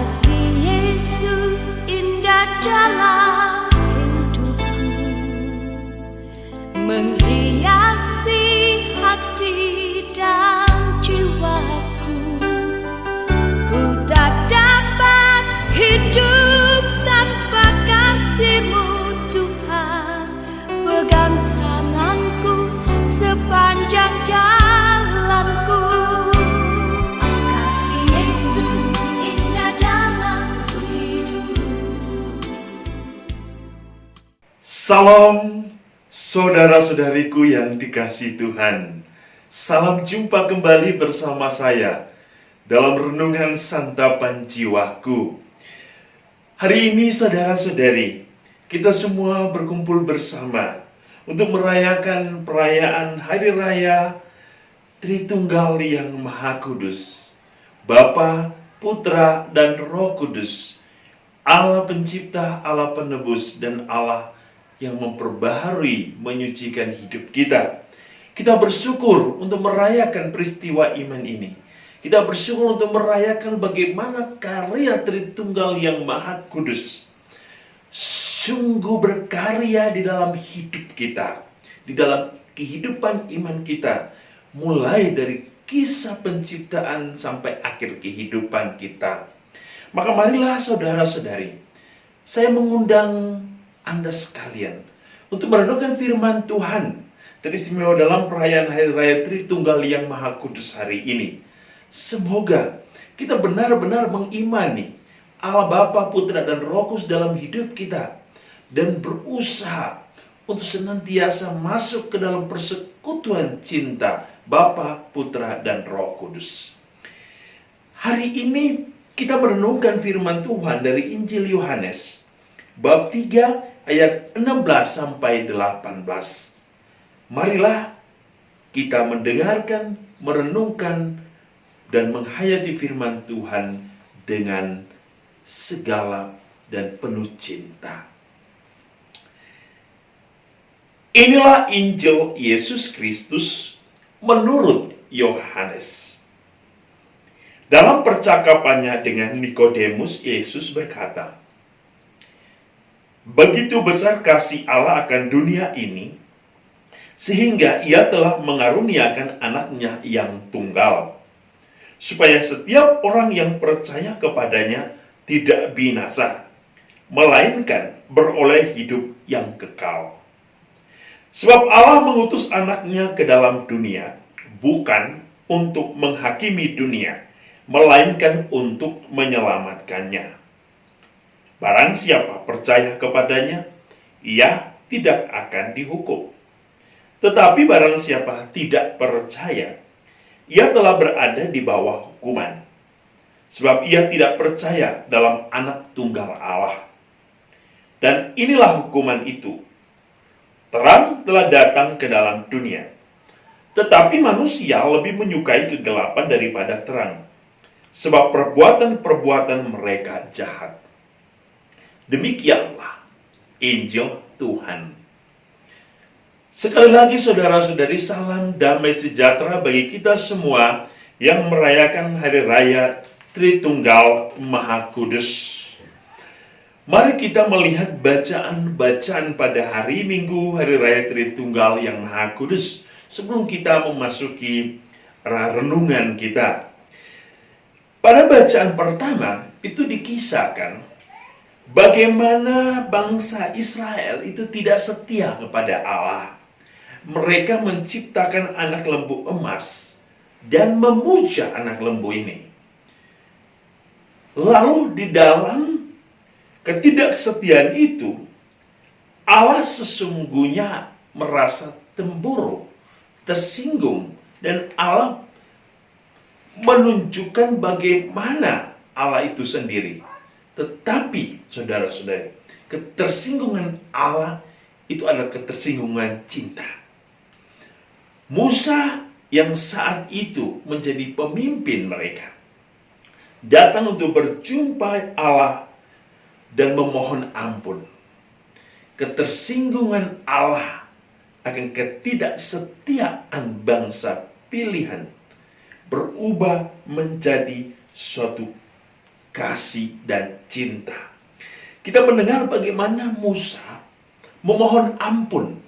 Kasih Yesus indah dalam hidupku, menghiasi hati dan jiwaku. Ku tak dapat hidup tanpa kasih-Mu Tuhan. Pegang tanganku sepanjang jalanku. Kasih Yesus indah dalam hidupku. Salam saudara-saudariku yang dikasihi Tuhan. Salam jumpa kembali bersama saya dalam renungan santapan jiwaku. Hari ini saudara-saudari, kita semua berkumpul bersama untuk merayakan perayaan Hari Raya Tritunggal yang Maha Kudus, Bapa, Putra, dan Roh Kudus, Allah Pencipta, Allah Penebus, dan Allah yang memperbaharui, menyucikan hidup kita. Kita bersyukur untuk merayakan peristiwa iman ini. Kita bersyukur untuk merayakan bagaimana karya Tritunggal yang Maha Kudus sungguh berkarya di dalam hidup kita, di dalam kehidupan iman kita, mulai dari kisah penciptaan sampai akhir kehidupan kita. Maka marilah saudara-saudari, saya mengundang Anda sekalian untuk merenungkan firman Tuhan teristimewa dalam perayaan Hari Raya Tritunggal yang Maha Kudus hari ini. Semoga kita benar-benar mengimani Allah Bapa, Putra, dan Roh Kudus dalam hidup kita, dan berusaha untuk senantiasa masuk ke dalam persekutuan cinta Bapa, Putra, dan Roh Kudus. Hari ini kita merenungkan firman Tuhan dari Injil Yohanes bab 3 ayat 16 sampai 18. Marilah kita mendengarkan, merenungkan, dan menghayati firman Tuhan dengan segala dan penuh cinta. Inilah Injil Yesus Kristus menurut Yohanes. Dalam percakapannya dengan Nikodemus, Yesus berkata, "Begitu besar kasih Allah akan dunia ini, sehingga Ia telah mengaruniakan anaknya yang tunggal, supaya setiap orang yang percaya kepadanya tidak binasa, melainkan beroleh hidup yang kekal. Sebab Allah mengutus anaknya ke dalam dunia, bukan untuk menghakimi dunia, melainkan untuk menyelamatkannya. Barang siapa percaya kepadanya, ia tidak akan dihukum. Tetapi barang siapa tidak percaya, ia telah berada di bawah hukuman, sebab ia tidak percaya dalam Anak Tunggal Allah. Dan inilah hukuman itu: terang telah datang ke dalam dunia, tetapi manusia lebih menyukai kegelapan daripada terang, sebab perbuatan-perbuatan mereka jahat." Demikianlah Injil Tuhan. Sekali lagi saudara-saudari, salam damai sejahtera bagi kita semua yang merayakan Hari Raya Tritunggal Maha Kudus. Mari kita melihat bacaan-bacaan pada hari Minggu Hari Raya Tritunggal yang Maha Kudus sebelum kita memasuki renungan kita. Pada bacaan pertama itu dikisahkan bagaimana bangsa Israel itu tidak setia kepada Allah. Mereka menciptakan anak lembu emas dan memuja anak lembu ini. Lalu di dalam ketidaksetiaan itu, Allah sesungguhnya merasa cemburu, tersinggung, dan Allah menunjukkan bagaimana Allah itu sendiri. Tetapi saudara-saudari, ketersinggungan Allah itu adalah ketersinggungan cinta. Musa yang saat itu menjadi pemimpin mereka datang untuk berjumpa Allah dan memohon ampun. Ketersinggungan Allah akan ketidaksetiaan bangsa pilihan berubah menjadi suatu kasih dan cinta. Kita mendengar bagaimana Musa memohon ampun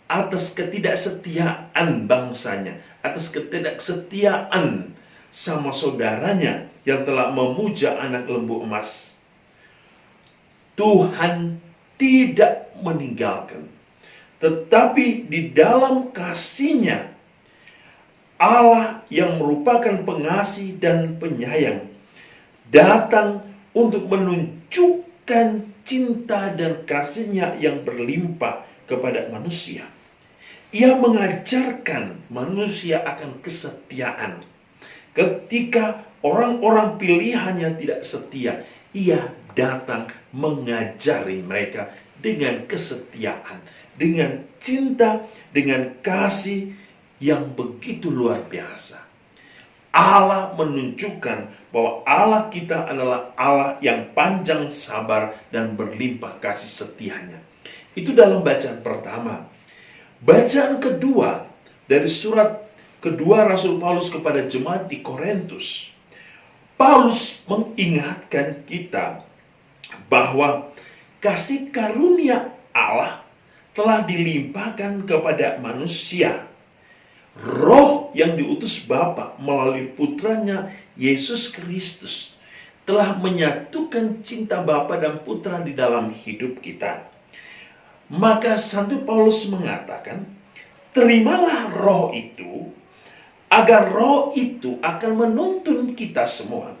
atas ketidaksetiaan bangsanya, atas ketidaksetiaan sama saudaranya yang telah memuja anak lembu emas. Tuhan tidak meninggalkan, tetapi di dalam kasih-Nya, Allah yang merupakan pengasih dan penyayang datang untuk menunjukkan cinta dan kasih-Nya yang berlimpah kepada manusia. Ia mengajarkan manusia akan kesetiaan. Ketika orang-orang pilihannya tidak setia, Ia datang mengajari mereka dengan kesetiaan, dengan cinta, dengan kasih yang begitu luar biasa. Allah menunjukkan bahwa Allah kita adalah Allah yang panjang sabar dan berlimpah kasih setianya. Itu dalam bacaan pertama. Bacaan kedua dari surat kedua Rasul Paulus kepada jemaat di Korintus. Paulus mengingatkan kita bahwa kasih karunia Allah telah dilimpahkan kepada manusia. Roh yang diutus Bapa melalui putranya Yesus Kristus telah menyatukan cinta Bapa dan Putra di dalam hidup kita. Maka Santo Paulus mengatakan, terimalah roh itu, agar roh itu akan menuntun kita semua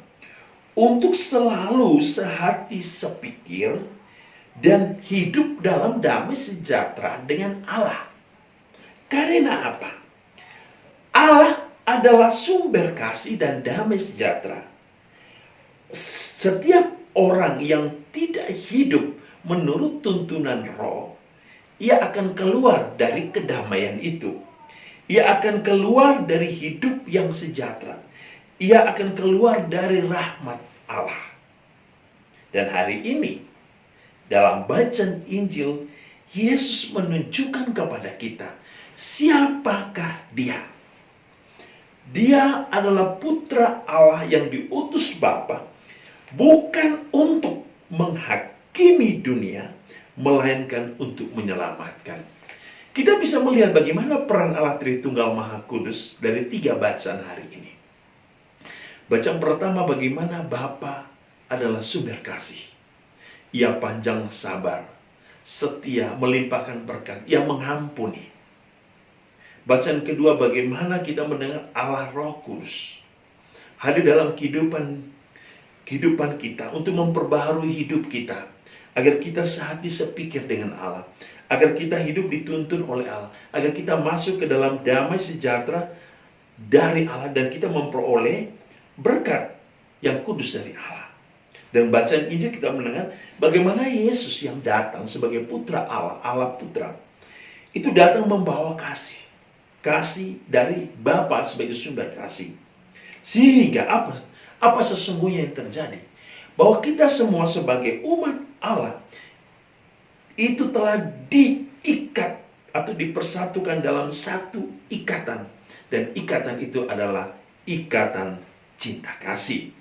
untuk selalu sehati sepikir dan hidup dalam damai sejahtera dengan Allah. Karena apa? Allah adalah sumber kasih dan damai sejahtera. Setiap orang yang tidak hidup menurut tuntunan roh, ia akan keluar dari kedamaian itu. Ia akan keluar dari hidup yang sejahtera. Ia akan keluar dari rahmat Allah. Dan hari ini, dalam bacaan Injil, Yesus menunjukkan kepada kita siapakah Dia. Dia adalah putra Allah yang diutus Bapa, bukan untuk menghakimi dunia, melainkan untuk menyelamatkan. Kita bisa melihat bagaimana peran Allah Tritunggal Maha Kudus dari 3 bacaan hari ini. Bacaan pertama, bagaimana Bapa adalah sumber kasih. Ia panjang sabar, setia, melimpahkan berkat, Ia mengampuni. Bacaan kedua, bagaimana kita mendengar Allah Roh Kudus hadir dalam kehidupan kita untuk memperbaharui hidup kita, agar kita sehati sepikir dengan Allah, agar kita hidup dituntun oleh Allah, agar kita masuk ke dalam damai sejahtera dari Allah, dan kita memperoleh berkat yang kudus dari Allah. Dan bacaan Injil kita mendengar bagaimana Yesus yang datang sebagai putra Allah, Allah Putra, itu datang membawa kasih. Kasih dari Bapa sebagai sumber kasih. Sehingga apa sesungguhnya yang terjadi? Bahwa kita semua sebagai umat Allah itu telah diikat atau dipersatukan dalam satu ikatan. Dan ikatan itu adalah ikatan cinta kasih.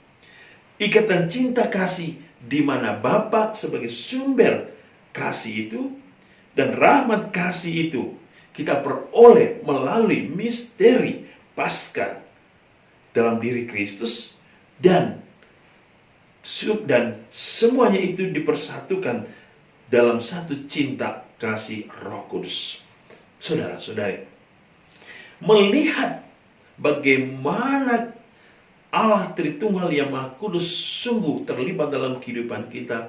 Ikatan cinta kasih di mana Bapa sebagai sumber kasih itu dan rahmat kasih itu kita peroleh melalui misteri Paskah dalam diri Kristus, dan semuanya itu dipersatukan dalam satu cinta kasih Roh Kudus. Saudara-saudari, melihat bagaimana Allah Tritunggal yang Maha Kudus sungguh terlibat dalam kehidupan kita,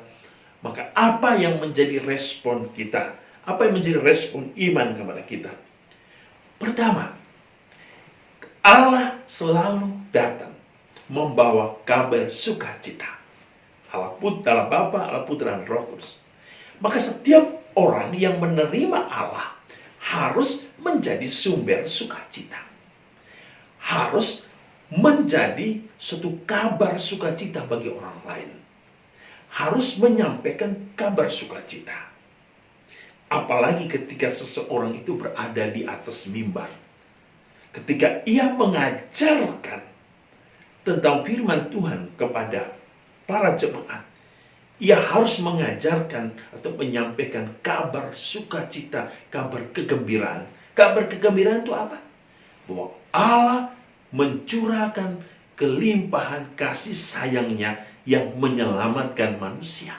maka apa yang menjadi respon kita? Apa yang menjadi respon iman kepada kita? Pertama, Allah selalu datang membawa kabar sukacita. Allah Bapa, Allah Putra, dan Roh Kudus. Maka setiap orang yang menerima Allah harus menjadi sumber sukacita. Harus menjadi suatu kabar sukacita bagi orang lain. Harus menyampaikan kabar sukacita. Apalagi ketika seseorang itu berada di atas mimbar. Ketika ia mengajarkan tentang firman Tuhan kepada para jemaat, ia harus mengajarkan atau menyampaikan kabar sukacita, kabar kegembiraan. Kabar kegembiraan itu apa? Bahwa Allah mencurahkan kelimpahan kasih sayangnya yang menyelamatkan manusia.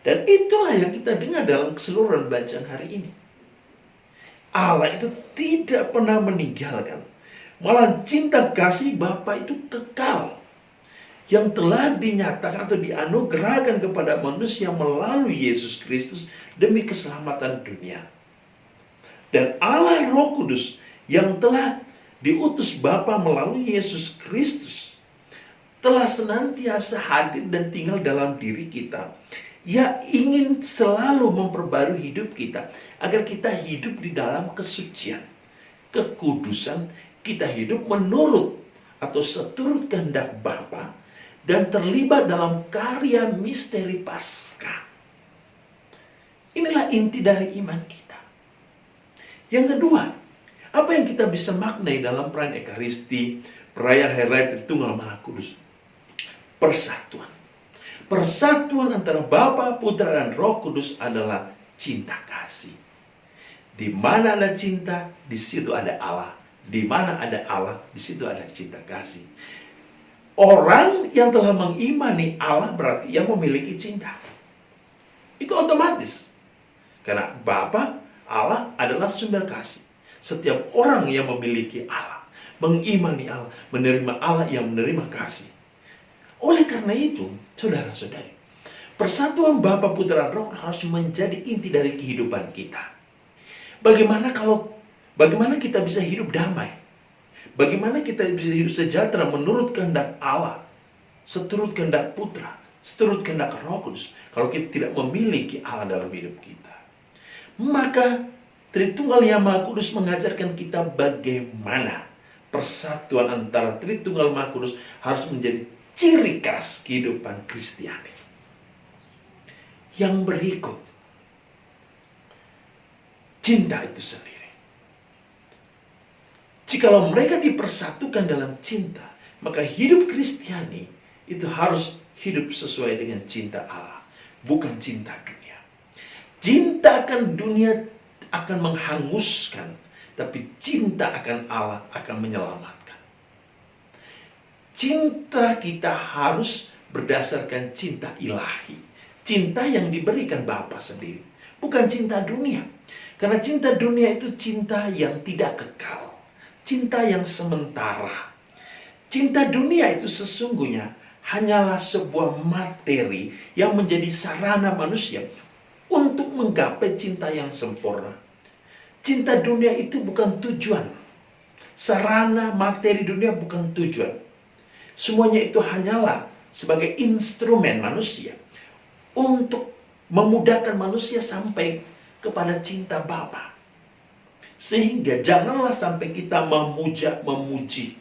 Dan itulah yang kita dengar dalam keseluruhan bacaan hari ini. Allah itu tidak pernah meninggalkan. Malah cinta kasih Bapa itu kekal, yang telah dinyatakan atau dianugerahkan kepada manusia melalui Yesus Kristus demi keselamatan dunia. Dan Allah Roh Kudus yang telah diutus Bapa melalui Yesus Kristus telah senantiasa hadir dan tinggal dalam diri kita. Ia ingin selalu memperbarui hidup kita agar kita hidup di dalam kesucian, kekudusan. Kita hidup menurut atau seturut kehendak Bapa dan terlibat dalam karya misteri Paskah. Inilah inti dari iman kita. Yang kedua, apa yang kita bisa maknai dalam perayaan Ekaristi, perayaan Hari Raya Tritunggal Maha Kudus? Persatuan. Persatuan antara Bapa, Putra, dan Roh Kudus adalah cinta kasih. Di mana ada cinta, di situ ada Allah. Di mana ada Allah, di situ ada cinta kasih. Orang yang telah mengimani Allah berarti yang memiliki cinta. Itu otomatis. Karena Bapa, Allah adalah sumber kasih. Setiap orang yang memiliki Allah, mengimani Allah, menerima Allah yang menerima kasih. Oleh karena itu, saudara-saudari, persatuan Bapa, Putra, dan Roh harus menjadi inti dari kehidupan kita. Bagaimana kita bisa hidup damai? Bagaimana kita bisa hidup sejahtera menurut kehendak Allah, seturut kehendak Putra, seturut kehendak Roh Kudus, kalau kita tidak memiliki Allah dalam hidup kita? Maka Tritunggal Yang Maha Kudus mengajarkan kita bagaimana persatuan antara Tritunggal Maha Kudus harus menjadi ciri khas kehidupan Kristiani. Yang berikut, cinta itu sendiri. Jikalau mereka dipersatukan dalam cinta, maka hidup Kristiani itu harus hidup sesuai dengan cinta Allah, bukan cinta dunia. Cinta akan dunia akan menghanguskan, tapi cinta akan Allah akan menyelamatkan. Cinta kita harus berdasarkan cinta ilahi, cinta yang diberikan Bapa sendiri, bukan cinta dunia. Karena cinta dunia itu cinta yang tidak kekal, cinta yang sementara. Cinta dunia itu sesungguhnya hanyalah sebuah materi yang menjadi sarana manusia untuk menggapai cinta yang sempurna. Cinta dunia itu bukan tujuan. Sarana materi dunia bukan tujuan. Semuanya itu hanyalah sebagai instrumen manusia untuk memudahkan manusia sampai kepada cinta Bapa. Sehingga janganlah sampai kita memuji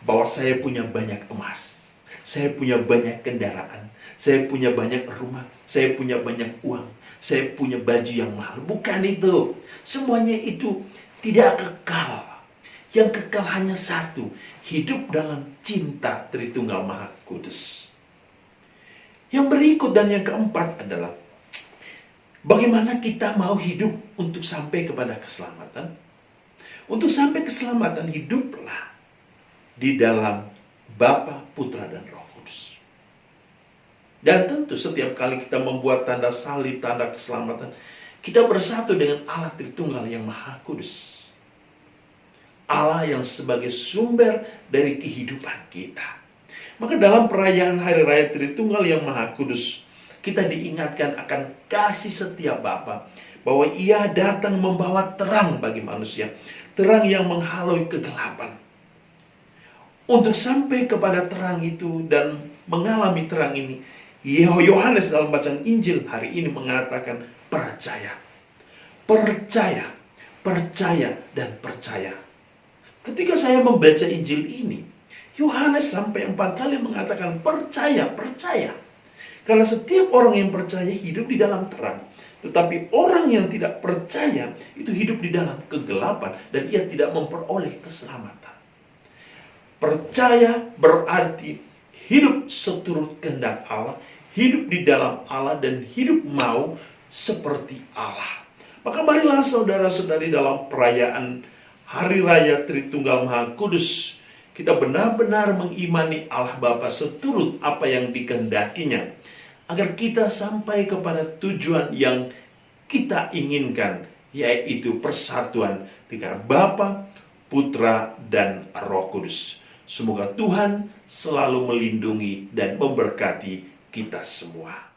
bahwa saya punya banyak emas, saya punya banyak kendaraan, saya punya banyak rumah, saya punya banyak uang, saya punya baju yang mahal. Bukan itu. Semuanya itu tidak kekal. Yang kekal hanya satu, hidup dalam cinta Tritunggal Maha Kudus. Yang berikut dan yang keempat adalah bagaimana kita mau hidup untuk sampai kepada keselamatan. Untuk sampai keselamatan, hiduplah di dalam Bapa, Putra, dan Roh Kudus. Dan tentu setiap kali kita membuat tanda salib, tanda keselamatan, kita bersatu dengan Allah Tritunggal yang Maha Kudus. Allah yang sebagai sumber dari kehidupan kita. Maka dalam perayaan Hari Raya Tritunggal yang Maha Kudus, kita diingatkan akan kasih setia Bapa, bahwa Ia datang membawa terang bagi manusia, terang yang menghalau kegelapan. Untuk sampai kepada terang itu dan mengalami terang ini, Yohanes dalam bacaan Injil hari ini mengatakan percaya, percaya, percaya, dan percaya. Ketika saya membaca Injil ini, Yohanes sampai 4 kali mengatakan percaya, percaya. Karena setiap orang yang percaya hidup di dalam terang. Tetapi orang yang tidak percaya itu hidup di dalam kegelapan dan ia tidak memperoleh keselamatan. Percaya berarti hidup seturut kehendak Allah, hidup di dalam Allah, dan hidup mau seperti Allah. Maka marilah saudara-saudari, dalam perayaan Hari Raya Tritunggal Maha Kudus, kita benar-benar mengimani Allah Bapa seturut apa yang dikehendakinya, agar kita sampai kepada tujuan yang kita inginkan, yaitu persatuan dengan Bapa, Putra, dan Roh Kudus. Semoga Tuhan selalu melindungi dan memberkati kita semua.